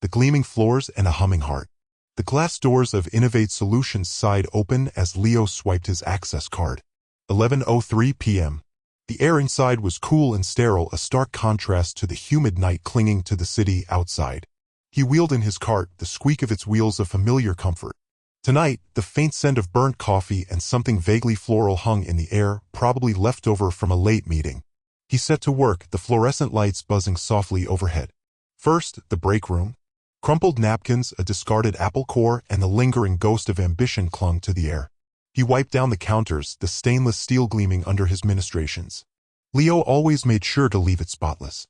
the gleaming floors, and a humming heart. The glass doors of Innovate Solutions sighed open as Leo swiped his access card. 11:03 p.m. The air inside was cool and sterile, a stark contrast to the humid night clinging to the city outside. He wheeled in his cart, the squeak of its wheels a familiar comfort. Tonight, the faint scent of burnt coffee and something vaguely floral hung in the air, probably leftover from a late meeting. He set to work, the fluorescent lights buzzing softly overhead. First, the break room. Crumpled napkins, a discarded apple core, and the lingering ghost of ambition clung to the air. He wiped down the counters, the stainless steel gleaming under his ministrations. Leo always made sure to leave it spotless.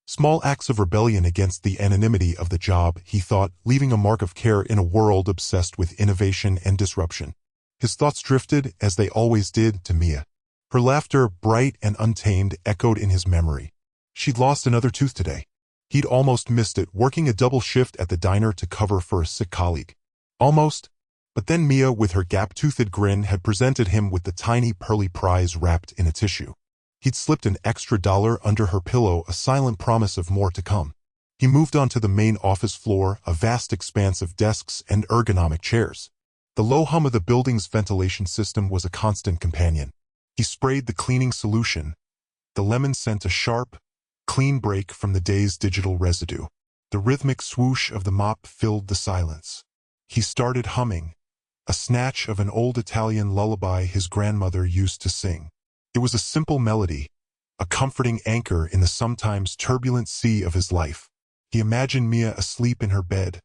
Small acts of rebellion against the anonymity of the job, he thought, leaving a mark of care in a world obsessed with innovation and disruption. His thoughts drifted, as they always did, to Mia. Her laughter, bright and untamed, echoed in his memory. She'd lost another tooth today. He'd almost missed it, working a double shift at the diner to cover for a sick colleague. Almost. But then Mia, with her gap-toothed grin, had presented him with the tiny pearly prize wrapped in a tissue. He'd slipped an extra $1 under her pillow, a silent promise of more to come. He moved on to the main office floor, a vast expanse of desks and ergonomic chairs. The low hum of the building's ventilation system was a constant companion. He sprayed the cleaning solution. The lemon sent a sharp, clean break from the day's digital residue. The rhythmic swoosh of the mop filled the silence. He started humming, a snatch of an old Italian lullaby his grandmother used to sing. It was a simple melody, a comforting anchor in the sometimes turbulent sea of his life. He imagined Mia asleep in her bed,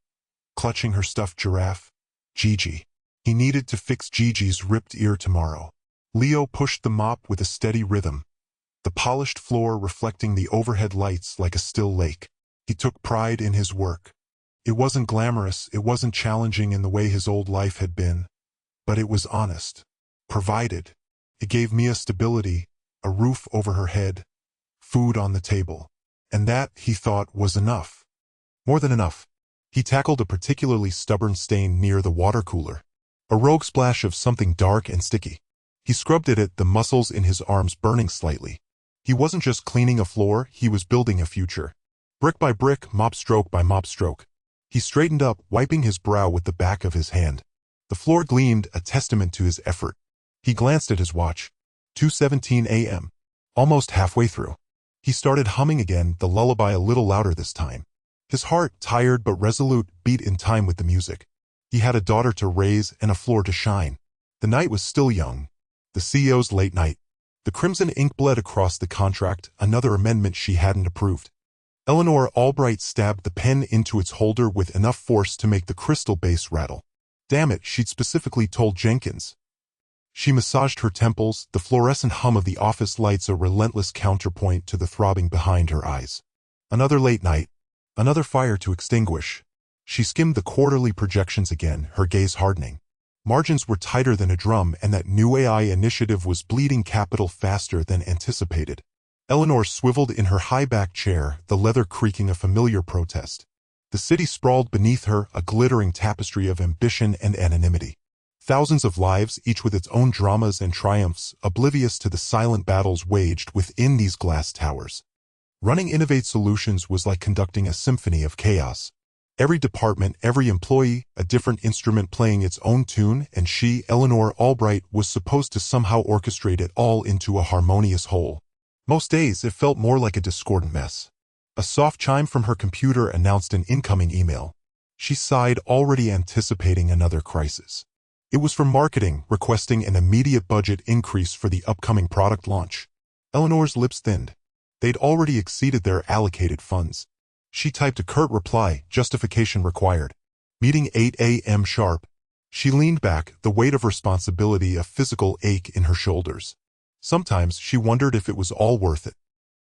clutching her stuffed giraffe, Gigi. He needed to fix Gigi's ripped ear tomorrow. Leo pushed the mop with a steady rhythm, the polished floor reflecting the overhead lights like a still lake. He took pride in his work. It wasn't glamorous, it wasn't challenging in the way his old life had been, but it was honest, provided. It gave Mia stability, a roof over her head, food on the table. And that, he thought, was enough. More than enough. He tackled a particularly stubborn stain near the water cooler. A rogue splash of something dark and sticky. He scrubbed at it, the muscles in his arms burning slightly. He wasn't just cleaning a floor, he was building a future. Brick by brick, mop stroke by mop stroke. He straightened up, wiping his brow with the back of his hand. The floor gleamed, a testament to his effort. He glanced at his watch. 2:17 a.m. Almost halfway through. He started humming again, the lullaby a little louder this time. His heart, tired but resolute, beat in time with the music. He had a daughter to raise and a floor to shine. The night was still young. The CEO's late night. The crimson ink bled across the contract, another amendment she hadn't approved. Eleanor Albright stabbed the pen into its holder with enough force to make the crystal base rattle. Damn it, she'd specifically told Jenkins. She massaged her temples, the fluorescent hum of the office lights a relentless counterpoint to the throbbing behind her eyes. Another late night. Another fire to extinguish. She skimmed the quarterly projections again, her gaze hardening. Margins were tighter than a drum, and that new AI initiative was bleeding capital faster than anticipated. Eleanor swiveled in her high-backed chair, the leather creaking a familiar protest. The city sprawled beneath her, a glittering tapestry of ambition and anonymity. Thousands of lives, each with its own dramas and triumphs, oblivious to the silent battles waged within these glass towers. Running Innovate Solutions was like conducting a symphony of chaos. Every department, every employee, a different instrument playing its own tune, and she, Eleanor Albright, was supposed to somehow orchestrate it all into a harmonious whole. Most days, it felt more like a discordant mess. A soft chime from her computer announced an incoming email. She sighed, already anticipating another crisis. It was from marketing, requesting an immediate budget increase for the upcoming product launch. Eleanor's lips thinned. They'd already exceeded their allocated funds. She typed a curt reply, justification required. Meeting 8 a.m. sharp. She leaned back, the weight of responsibility a physical ache in her shoulders. Sometimes she wondered if it was all worth it.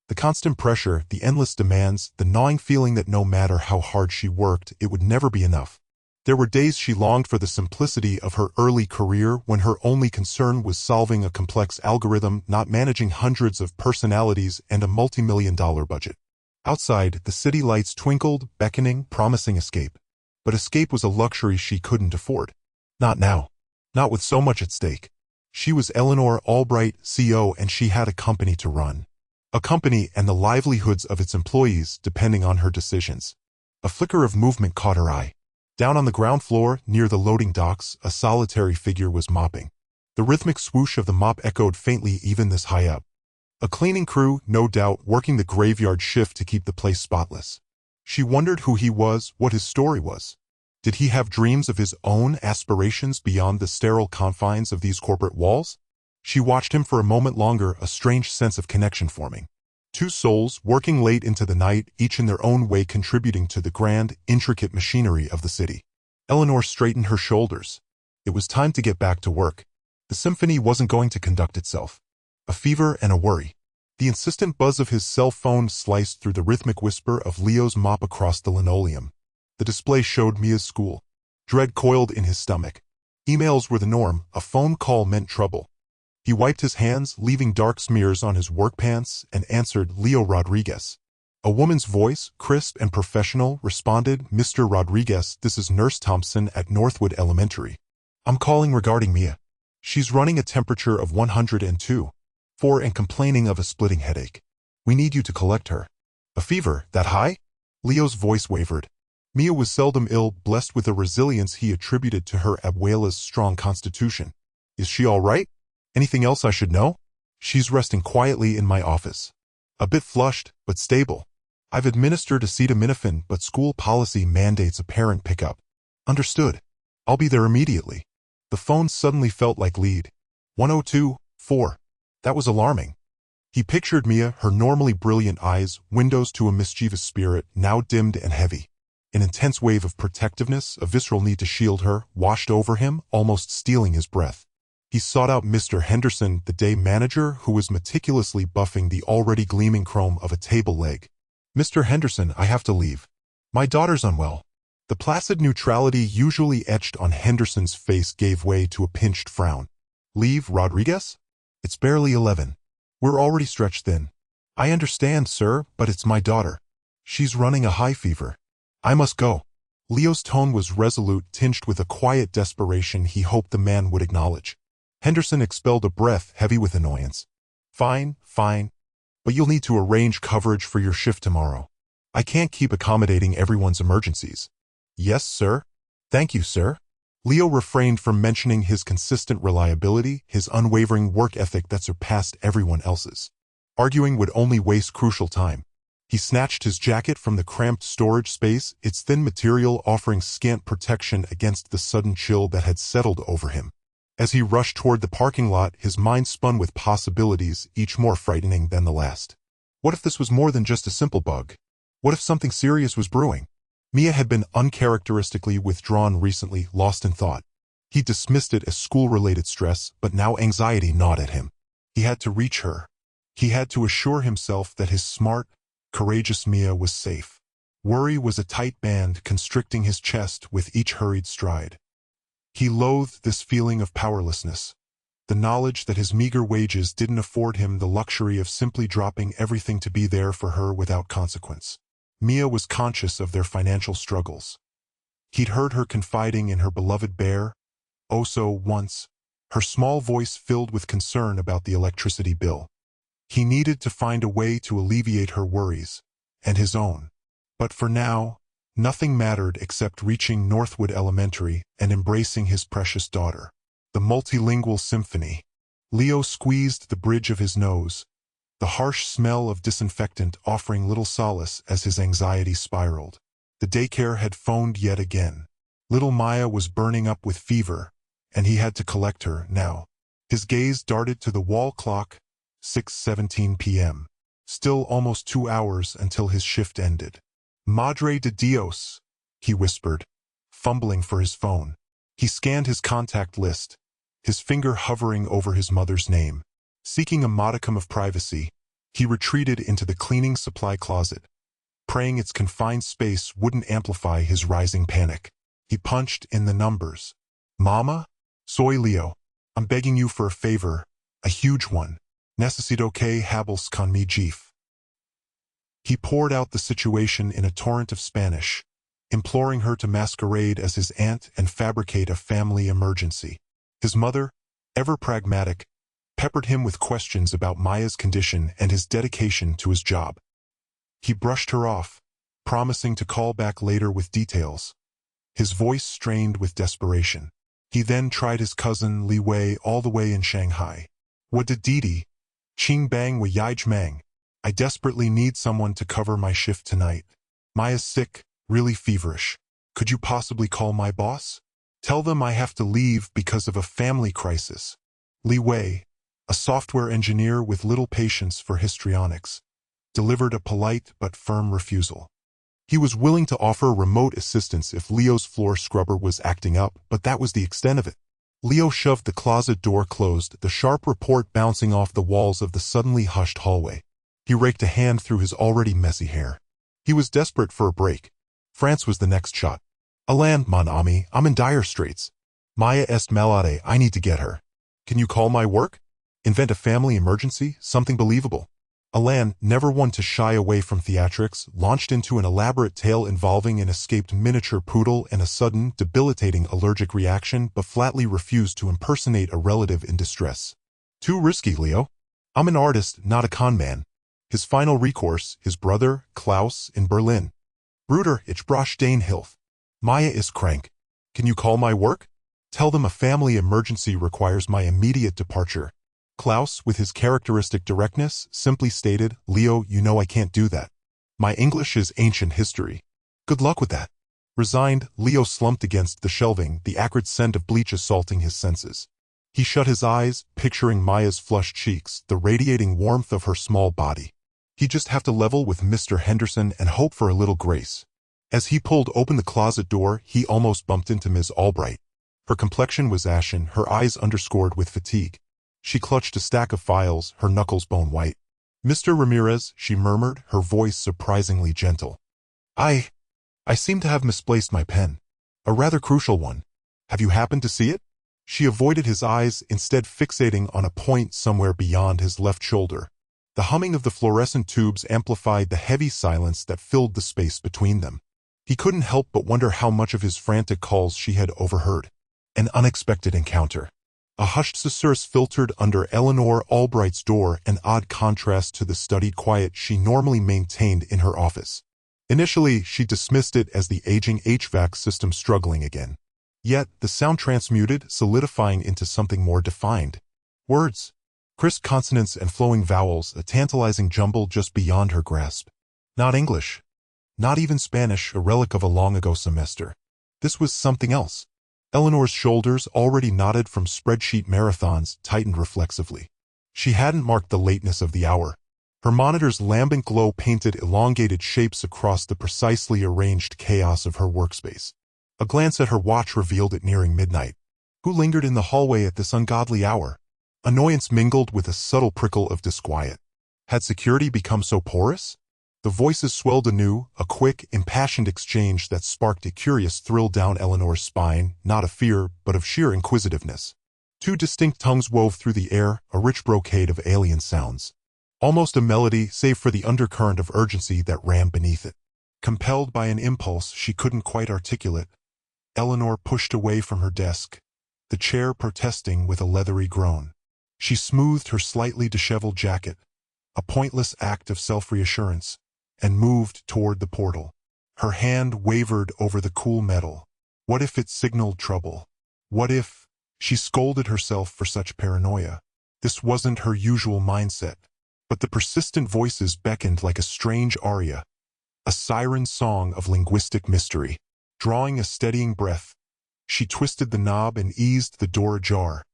The constant pressure, the endless demands, the gnawing feeling that no matter how hard she worked, it would never be enough. There were days she longed for the simplicity of her early career when her only concern was solving a complex algorithm, not managing hundreds of personalities and a multi-million-dollar budget. Outside, the city lights twinkled, beckoning, promising escape. But escape was a luxury she couldn't afford. Not now. Not with so much at stake. She was Eleanor Albright, CEO, and she had a company to run. A company and the livelihoods of its employees depending on her decisions. A flicker of movement caught her eye. Down on the ground floor, near the loading docks, a solitary figure was mopping. The rhythmic swoosh of the mop echoed faintly even this high up. A cleaning crew, no doubt, working the graveyard shift to keep the place spotless. She wondered who he was, what his story was. Did he have dreams of his own, aspirations beyond the sterile confines of these corporate walls? She watched him for a moment longer, a strange sense of connection forming. Two souls, working late into the night, each in their own way contributing to the grand, intricate machinery of the city. Eleanor straightened her shoulders. It was time to get back to work. The symphony wasn't going to conduct itself. A fever and a worry. The insistent buzz of his cell phone sliced through the rhythmic whisper of Leo's mop across the linoleum. The display showed Mia's school. Dread coiled in his stomach. Emails were the norm, a phone call meant trouble. He wiped his hands, leaving dark smears on his work pants, and answered Leo Rodriguez. A woman's voice, crisp and professional, responded, "Mr. Rodriguez, this is Nurse Thompson at Northwood Elementary. I'm calling regarding Mia. She's running a temperature of 102.4 and complaining of a splitting headache. We need you to collect her." "A fever, that high?" Leo's voice wavered. Mia was seldom ill, blessed with a resilience he attributed to her abuela's strong constitution. "Is she all right? Anything else I should know?" "She's resting quietly in my office. A bit flushed, but stable. I've administered acetaminophen, but school policy mandates a parent pickup." "Understood. I'll be there immediately." The phone suddenly felt like lead. 102.4. That was alarming. He pictured Mia, her normally brilliant eyes, windows to a mischievous spirit, now dimmed and heavy. An intense wave of protectiveness, a visceral need to shield her, washed over him, almost stealing his breath. He sought out Mr. Henderson, the day manager, who was meticulously buffing the already gleaming chrome of a table leg. "Mr. Henderson, I have to leave. My daughter's unwell." The placid neutrality usually etched on Henderson's face gave way to a pinched frown. "Leave, Rodriguez? It's barely 11. We're already stretched thin." "I understand, sir, but it's my daughter. She's running a high fever. I must go." Leo's tone was resolute, tinged with a quiet desperation he hoped the man would acknowledge. Henderson expelled a breath heavy with annoyance. Fine, but you'll need to arrange coverage for your shift tomorrow. I can't keep accommodating everyone's emergencies." "Yes, sir. Thank you, sir." Leo refrained from mentioning his consistent reliability, his unwavering work ethic that surpassed everyone else's. Arguing would only waste crucial time. He snatched his jacket from the cramped storage space, its thin material offering scant protection against the sudden chill that had settled over him. As he rushed toward the parking lot, his mind spun with possibilities, each more frightening than the last. What if this was more than just a simple bug? What if something serious was brewing? Mia had been uncharacteristically withdrawn recently, lost in thought. He dismissed it as school-related stress, but now anxiety gnawed at him. He had to reach her. He had to assure himself that his smart, courageous Mia was safe. Worry was a tight band constricting his chest with each hurried stride. He loathed this feeling of powerlessness, the knowledge that his meager wages didn't afford him the luxury of simply dropping everything to be there for her without consequence. Mia was conscious of their financial struggles. He'd heard her confiding in her beloved bear, oh so once, her small voice filled with concern about the electricity bill. He needed to find a way to alleviate her worries, and his own. But for now, nothing mattered except reaching Northwood Elementary and embracing his precious daughter. The multilingual symphony. Leo squeezed the bridge of his nose, the harsh smell of disinfectant offering little solace as his anxiety spiraled. The daycare had phoned yet again. Little Maya was burning up with fever, and he had to collect her now. His gaze darted to the wall clock, 6:17 p.m. Still almost 2 hours until his shift ended. "Madre de Dios," he whispered, fumbling for his phone. He scanned his contact list, his finger hovering over his mother's name. Seeking a modicum of privacy, he retreated into the cleaning supply closet, praying its confined space wouldn't amplify his rising panic. He punched in the numbers. "Mama? Soy Leo. I'm begging you for a favor, a huge one. Necesito que hables con mi jefe." He poured out the situation in a torrent of Spanish, imploring her to masquerade as his aunt and fabricate a family emergency. His mother, ever pragmatic, peppered him with questions about Maya's condition and his dedication to his job. He brushed her off, promising to call back later with details. His voice strained with desperation. He then tried his cousin Li Wei all the way in Shanghai. What did Didi? Qing bang wa yij mang. I desperately need someone to cover my shift tonight. Maya's sick, really feverish. Could you possibly call my boss? Tell them I have to leave because of a family crisis. Li Wei, a software engineer with little patience for histrionics, delivered a polite but firm refusal. He was willing to offer remote assistance if Leo's floor scrubber was acting up, but that was the extent of it. Leo shoved the closet door closed, the sharp report bouncing off the walls of the suddenly hushed hallway. He raked a hand through his already messy hair. He was desperate for a break. France was the next shot. Alan, mon ami, I'm in dire straits. Maya est malade, I need to get her. Can you call my work? Invent a family emergency, something believable. Alan, never one to shy away from theatrics, launched into an elaborate tale involving an escaped miniature poodle and a sudden, debilitating allergic reaction, but flatly refused to impersonate a relative in distress. Too risky, Leo. I'm an artist, not a con man. His final recourse, his brother, Klaus, in Berlin. Bruder, ich brauche deine Hilfe. Maya is crank. Can you call my work? Tell them a family emergency requires my immediate departure. Klaus, with his characteristic directness, simply stated, Leo, you know I can't do that. My English is ancient history. Good luck with that. Resigned, Leo slumped against the shelving, the acrid scent of bleach assaulting his senses. He shut his eyes, picturing Maya's flushed cheeks, the radiating warmth of her small body. He'd just have to level with Mr. Henderson and hope for a little grace. As he pulled open the closet door, he almost bumped into Ms. Albright. Her complexion was ashen, her eyes underscored with fatigue. She clutched a stack of files, her knuckles bone white. Mr. Ramirez, she murmured, her voice surprisingly gentle. I seem to have misplaced my pen. A rather crucial one. Have you happened to see it? She avoided his eyes, instead fixating on a point somewhere beyond his left shoulder. The humming of the fluorescent tubes amplified the heavy silence that filled the space between them. He couldn't help but wonder how much of his frantic calls she had overheard. An unexpected encounter. A hushed susurrus filtered under Eleanor Albright's door, an odd contrast to the studied quiet she normally maintained in her office. Initially, she dismissed it as the aging HVAC system struggling again. Yet, the sound transmuted, solidifying into something more defined. Words. Crisp consonants and flowing vowels, a tantalizing jumble just beyond her grasp. Not English. Not even Spanish, a relic of a long-ago semester. This was something else. Eleanor's shoulders, already knotted from spreadsheet marathons, tightened reflexively. She hadn't marked the lateness of the hour. Her monitor's lambent glow painted elongated shapes across the precisely arranged chaos of her workspace. A glance at her watch revealed it nearing midnight. Who lingered in the hallway at this ungodly hour? Annoyance mingled with a subtle prickle of disquiet. Had security become so porous? The voices swelled anew, a quick, impassioned exchange that sparked a curious thrill down Eleanor's spine, not of fear, but of sheer inquisitiveness. Two distinct tongues wove through the air, a rich brocade of alien sounds. Almost a melody, save for the undercurrent of urgency that ran beneath it. Compelled by an impulse she couldn't quite articulate, Eleanor pushed away from her desk, the chair protesting with a leathery groan. She smoothed her slightly disheveled jacket, a pointless act of self-reassurance, and moved toward the portal. Her hand wavered over the cool metal. What if it signaled trouble? What if... She scolded herself for such paranoia. This wasn't her usual mindset. But the persistent voices beckoned like a strange aria, a siren song of linguistic mystery. Drawing a steadying breath, she twisted the knob and eased the door ajar,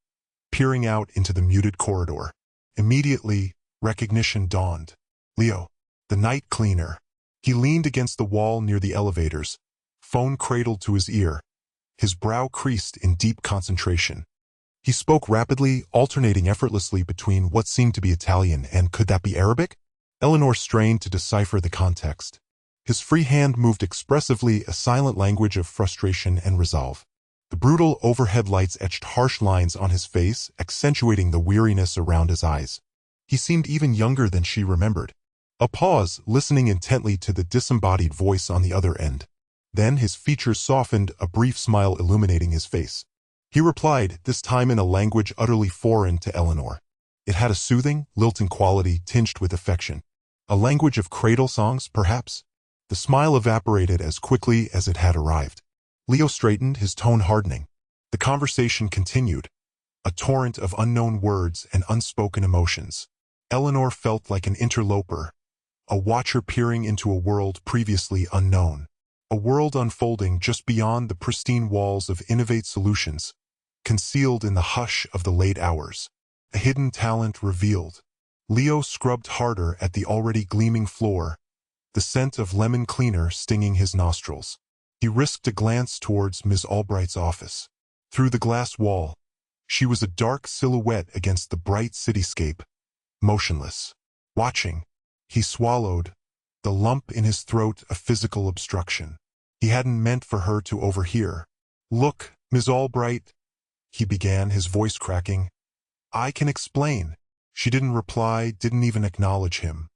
peering out into the muted corridor. Immediately, recognition dawned. Leo, the night cleaner. He leaned against the wall near the elevators, phone cradled to his ear, his brow creased in deep concentration. He spoke rapidly, alternating effortlessly between what seemed to be Italian and could that be Arabic? Eleanor strained to decipher the context. His free hand moved expressively, a silent language of frustration and resolve. The brutal overhead lights etched harsh lines on his face, accentuating the weariness around his eyes. He seemed even younger than she remembered. A pause, listening intently to the disembodied voice on the other end. Then his features softened, a brief smile illuminating his face. He replied, this time in a language utterly foreign to Eleanor. It had a soothing, lilting quality tinged with affection. A language of cradle songs, perhaps? The smile evaporated as quickly as it had arrived. Leo straightened, his tone hardening. The conversation continued, a torrent of unknown words and unspoken emotions. Eleanor felt like an interloper, a watcher peering into a world previously unknown. A world unfolding just beyond the pristine walls of Innovate Solutions, concealed in the hush of the late hours. A hidden talent revealed. Leo scrubbed harder at the already gleaming floor, the scent of lemon cleaner stinging his nostrils. He risked a glance towards Ms. Albright's office. Through the glass wall, she was a dark silhouette against the bright cityscape, motionless. Watching, he swallowed, the lump in his throat a physical obstruction. He hadn't meant for her to overhear. "Look, Ms. Albright," he began, his voice cracking. "I can explain." She didn't reply, didn't even acknowledge him.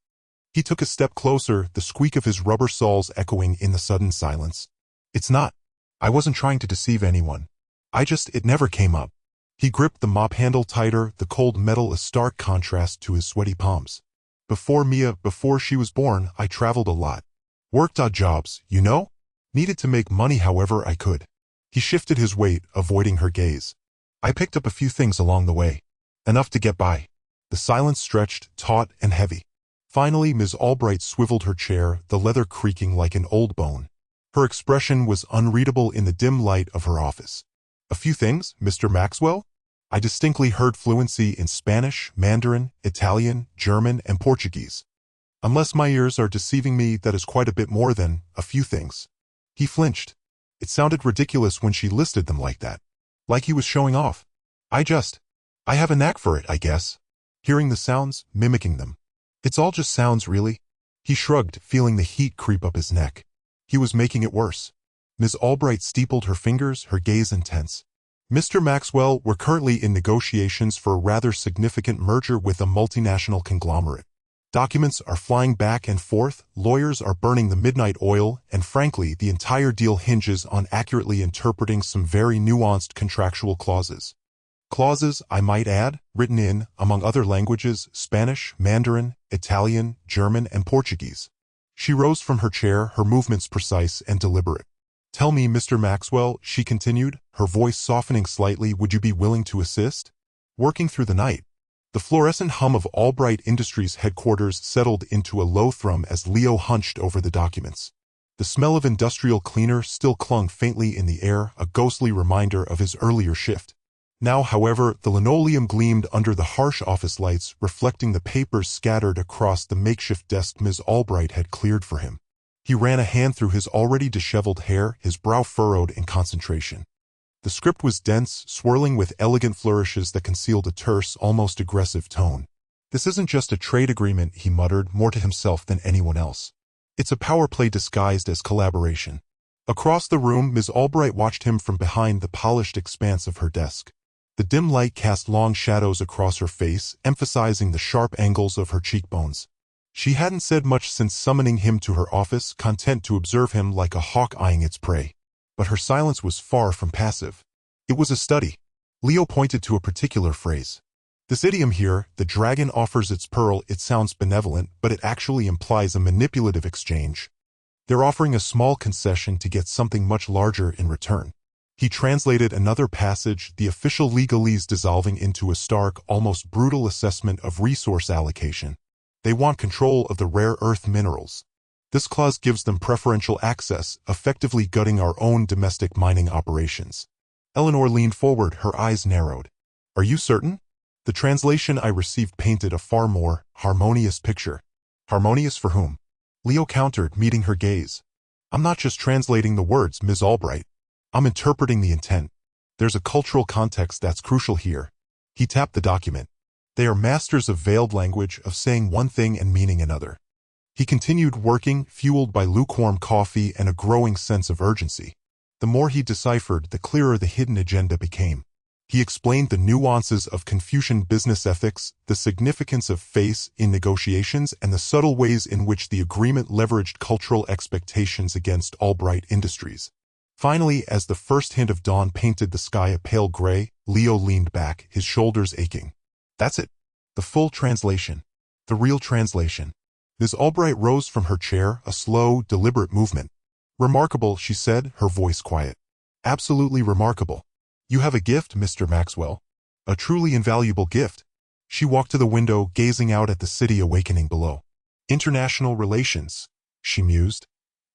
He took a step closer, the squeak of his rubber soles echoing in the sudden silence. "It's not. I wasn't trying to deceive anyone. It never came up." He gripped the mop handle tighter, the cold metal a stark contrast to his sweaty palms. Before she was born, I traveled a lot. Worked odd jobs, you know? Needed to make money however I could." He shifted his weight, avoiding her gaze. "I picked up a few things along the way. Enough to get by." The silence stretched, taut and heavy. Finally, Ms. Albright swiveled her chair, the leather creaking like an old bone. Her expression was unreadable in the dim light of her office. "A few things, Mr. Maxwell?" I distinctly heard fluency in Spanish, Mandarin, Italian, German, and Portuguese. "Unless my ears are deceiving me, that is quite a bit more than a few things." He flinched. It sounded ridiculous when she listed them like that. Like he was showing off. I have a knack for it, I guess. Hearing the sounds, mimicking them. It's all just sounds, really." He shrugged, feeling the heat creep up his neck. He was making it worse. Ms. Albright steepled her fingers, her gaze intense. "Mr. Maxwell, we're currently in negotiations for a rather significant merger with a multinational conglomerate. Documents are flying back and forth, lawyers are burning the midnight oil, and frankly, the entire deal hinges on accurately interpreting some very nuanced contractual clauses. Clauses, I might add, written in, among other languages, Spanish, Mandarin, Italian, German, and Portuguese." She rose from her chair, her movements precise and deliberate. "Tell me, Mr. Maxwell," she continued, her voice softening slightly, "would you be willing to assist? Working through the night." The fluorescent hum of Albright Industries headquarters settled into a low thrum as Leo hunched over the documents. The smell of industrial cleaner still clung faintly in the air, a ghostly reminder of his earlier shift. Now, however, the linoleum gleamed under the harsh office lights, reflecting the papers scattered across the makeshift desk Ms. Albright had cleared for him. He ran a hand through his already disheveled hair, his brow furrowed in concentration. The script was dense, swirling with elegant flourishes that concealed a terse, almost aggressive tone. "This isn't just a trade agreement," he muttered, more to himself than anyone else. "It's a power play disguised as collaboration." Across the room, Ms. Albright watched him from behind the polished expanse of her desk. The dim light cast long shadows across her face, emphasizing the sharp angles of her cheekbones. She hadn't said much since summoning him to her office, content to observe him like a hawk eyeing its prey. But her silence was far from passive. It was a study. Leo pointed to a particular phrase. "This idiom here, the dragon offers its pearl," it sounds benevolent, but it actually implies a manipulative exchange. They're offering a small concession to get something much larger in return. He translated another passage, the official legalese dissolving into a stark, almost brutal assessment of resource allocation. They want control of the rare earth minerals. This clause gives them preferential access, effectively gutting our own domestic mining operations. Eleanor leaned forward, her eyes narrowed. "Are you certain?" The translation I received painted a far more harmonious picture. "Harmonious for whom?" Leo countered, meeting her gaze. "I'm not just translating the words, Ms. Albright. I'm interpreting the intent. There's a cultural context that's crucial here." He tapped the document. "They are masters of veiled language, of saying one thing and meaning another." He continued working, fueled by lukewarm coffee and a growing sense of urgency. The more he deciphered, the clearer the hidden agenda became. He explained the nuances of Confucian business ethics, the significance of face in negotiations, and the subtle ways in which the agreement leveraged cultural expectations against Albright Industries. Finally, as the first hint of dawn painted the sky a pale gray, Leo leaned back, his shoulders aching. "That's it. The full translation. The real translation." Ms. Albright rose from her chair, a slow, deliberate movement. "Remarkable," she said, her voice quiet. "Absolutely remarkable. You have a gift, Mr. Maxwell. A truly invaluable gift." She walked to the window, gazing out at the city awakening below. "International relations," she mused,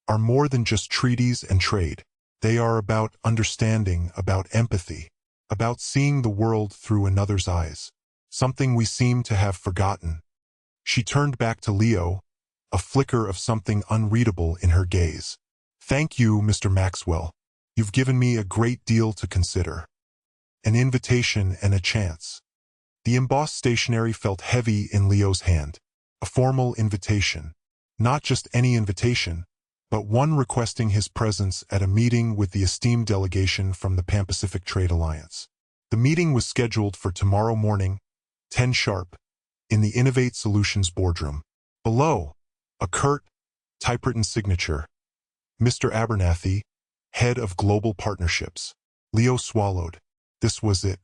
"are more than just treaties and trade. They are about understanding, about empathy, about seeing the world through another's eyes, something we seem to have forgotten." She turned back to Leo, a flicker of something unreadable in her gaze. "Thank you, Mr. Maxwell. You've given me a great deal to consider. An invitation and a chance." The embossed stationery felt heavy in Leo's hand. A formal invitation. Not just any invitation, but one requesting his presence at a meeting with the esteemed delegation from the Pan-Pacific Trade Alliance. The meeting was scheduled for tomorrow morning, 10 sharp, in the Innovate Solutions boardroom. Below, a curt, typewritten signature. "Mr. Abernathy, Head of Global Partnerships." Leo swallowed. This was it.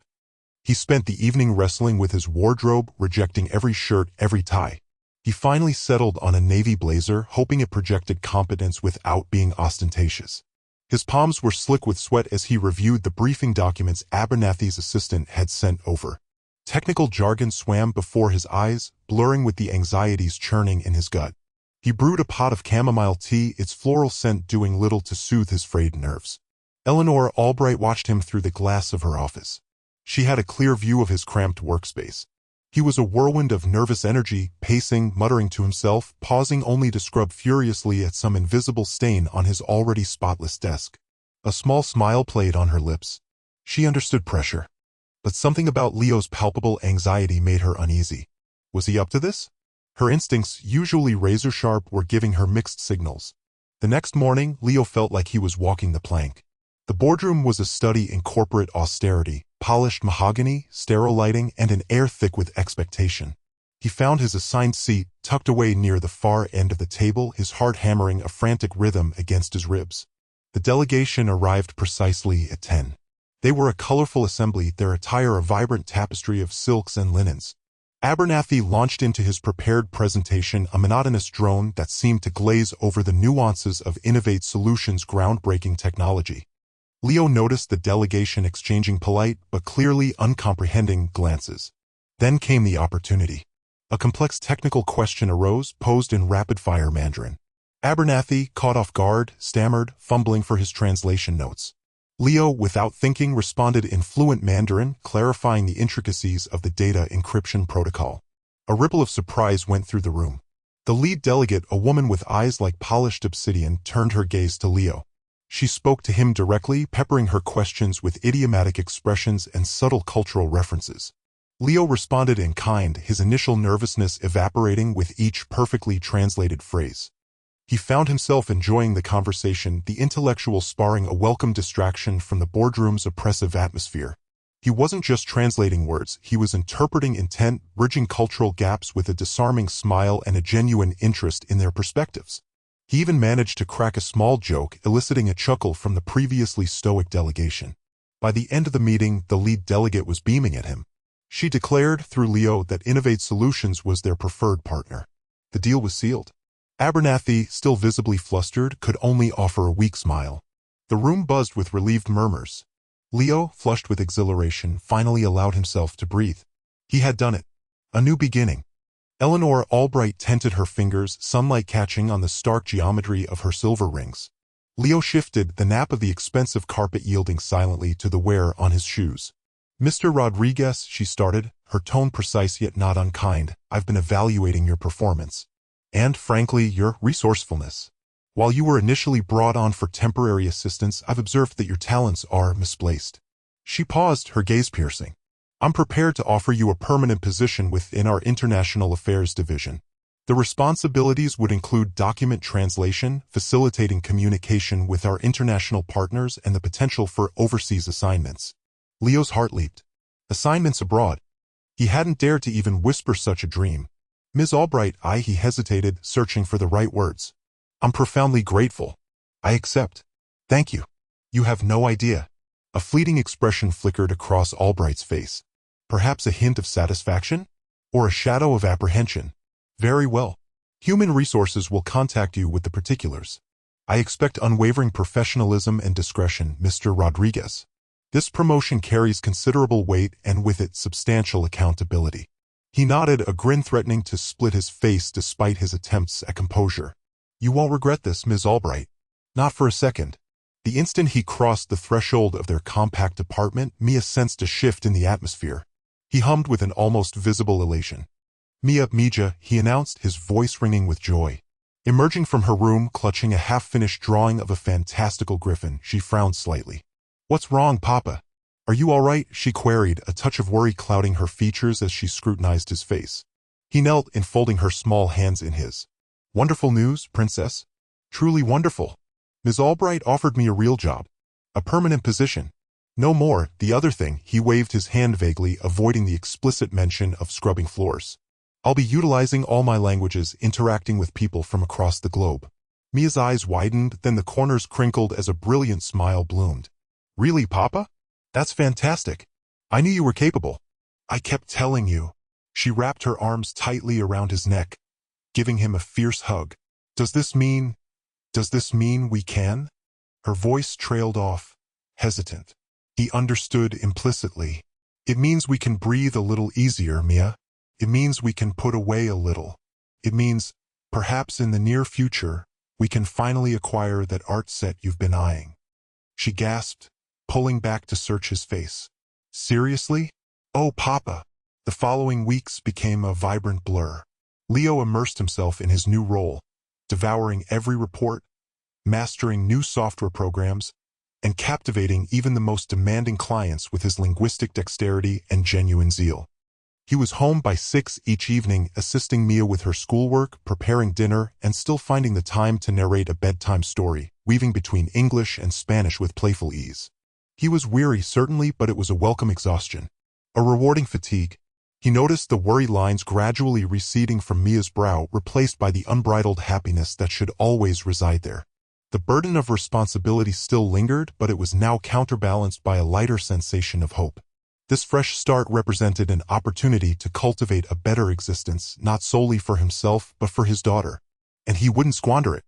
He spent the evening wrestling with his wardrobe, rejecting every shirt, every tie. He finally settled on a navy blazer, hoping it projected competence without being ostentatious. His palms were slick with sweat as he reviewed the briefing documents Abernathy's assistant had sent over. Technical jargon swam before his eyes, blurring with the anxieties churning in his gut. He brewed a pot of chamomile tea, its floral scent doing little to soothe his frayed nerves. Eleanor Albright watched him through the glass of her office. She had a clear view of his cramped workspace. He was a whirlwind of nervous energy, pacing, muttering to himself, pausing only to scrub furiously at some invisible stain on his already spotless desk. A small smile played on her lips. She understood pressure. But something about Leo's palpable anxiety made her uneasy. Was he up to this? Her instincts, usually razor-sharp, were giving her mixed signals. The next morning, Leo felt like he was walking the plank. The boardroom was a study in corporate austerity, polished mahogany, sterile lighting, and an air thick with expectation. He found his assigned seat, tucked away near the far end of the table, his heart hammering a frantic rhythm against his ribs. The delegation arrived precisely at 10. They were a colorful assembly, their attire a vibrant tapestry of silks and linens. Abernathy launched into his prepared presentation, a monotonous drone that seemed to glaze over the nuances of Innovate Solutions' groundbreaking technology. Leo noticed the delegation exchanging polite but clearly uncomprehending glances. Then came the opportunity. A complex technical question arose, posed in rapid-fire Mandarin. Abernathy, caught off guard, stammered, fumbling for his translation notes. Leo, without thinking, responded in fluent Mandarin, clarifying the intricacies of the data encryption protocol. A ripple of surprise went through the room. The lead delegate, a woman with eyes like polished obsidian, turned her gaze to Leo. She spoke to him directly, peppering her questions with idiomatic expressions and subtle cultural references. Leo responded in kind, his initial nervousness evaporating with each perfectly translated phrase. He found himself enjoying the conversation, the intellectual sparring a welcome distraction from the boardroom's oppressive atmosphere. He wasn't just translating words, he was interpreting intent, bridging cultural gaps with a disarming smile and a genuine interest in their perspectives. He even managed to crack a small joke, eliciting a chuckle from the previously stoic delegation. By the end of the meeting, the lead delegate was beaming at him. She declared, through Leo, that Innovate Solutions was their preferred partner. The deal was sealed. Abernathy, still visibly flustered, could only offer a weak smile. The room buzzed with relieved murmurs. Leo, flushed with exhilaration, finally allowed himself to breathe. He had done it. A new beginning. Eleanor Albright tented her fingers, sunlight catching on the stark geometry of her silver rings. Leo shifted, the nap of the expensive carpet yielding silently to the wear on his shoes. "Mr. Rodriguez," she started, her tone precise yet not unkind, "I've been evaluating your performance. And, frankly, your resourcefulness. While you were initially brought on for temporary assistance, I've observed that your talents are misplaced." She paused, her gaze piercing. "I'm prepared to offer you a permanent position within our International Affairs Division. The responsibilities would include document translation, facilitating communication with our international partners, and the potential for overseas assignments." Leo's heart leaped. Assignments abroad. He hadn't dared to even whisper such a dream. "Ms. Albright," he hesitated, searching for the right words. "I'm profoundly grateful. I accept. Thank you. You have no idea." A fleeting expression flickered across Albright's face. Perhaps a hint of satisfaction? Or a shadow of apprehension? "Very well." Human Resources will contact you with the particulars. I expect unwavering professionalism and discretion, Mr. Rodriguez. This promotion carries considerable weight and with it substantial accountability. He nodded, a grin threatening to split his face despite his attempts at composure. You won't regret this, Ms. Albright. Not for a second. The instant he crossed the threshold of their compact apartment, Mia sensed a shift in the atmosphere. He hummed with an almost visible elation. Mija, he announced, his voice ringing with joy. Emerging from her room, clutching a half-finished drawing of a fantastical griffin, she frowned slightly. What's wrong, Papa? Are you all right? She queried, a touch of worry clouding her features as she scrutinized his face. He knelt, enfolding her small hands in his. Wonderful news, Princess. Truly wonderful. Ms. Albright offered me a real job. A permanent position. No more. The other thing, he waved his hand vaguely, avoiding the explicit mention of scrubbing floors. I'll be utilizing all my languages, interacting with people from across the globe. Mia's eyes widened, then the corners crinkled as a brilliant smile bloomed. Really, Papa? That's fantastic. I knew you were capable. I kept telling you. She wrapped her arms tightly around his neck, giving him a fierce hug. Does this mean we can? Her voice trailed off, hesitant. He understood implicitly. It means we can breathe a little easier, Mia. It means we can put away a little. It means, perhaps in the near future, we can finally acquire that art set you've been eyeing. She gasped, pulling back to search his face. Seriously? Oh, Papa. The following weeks became a vibrant blur. Leo immersed himself in his new role, devouring every report, mastering new software programs, and captivating even the most demanding clients with his linguistic dexterity and genuine zeal. He was home by 6 each evening, assisting Mia with her schoolwork, preparing dinner, and still finding the time to narrate a bedtime story, weaving between English and Spanish with playful ease. He was weary, certainly, but it was a welcome exhaustion. A rewarding fatigue. He noticed the worry lines gradually receding from Mia's brow, replaced by the unbridled happiness that should always reside there. The burden of responsibility still lingered, but it was now counterbalanced by a lighter sensation of hope. This fresh start represented an opportunity to cultivate a better existence, not solely for himself, but for his daughter. And he wouldn't squander it.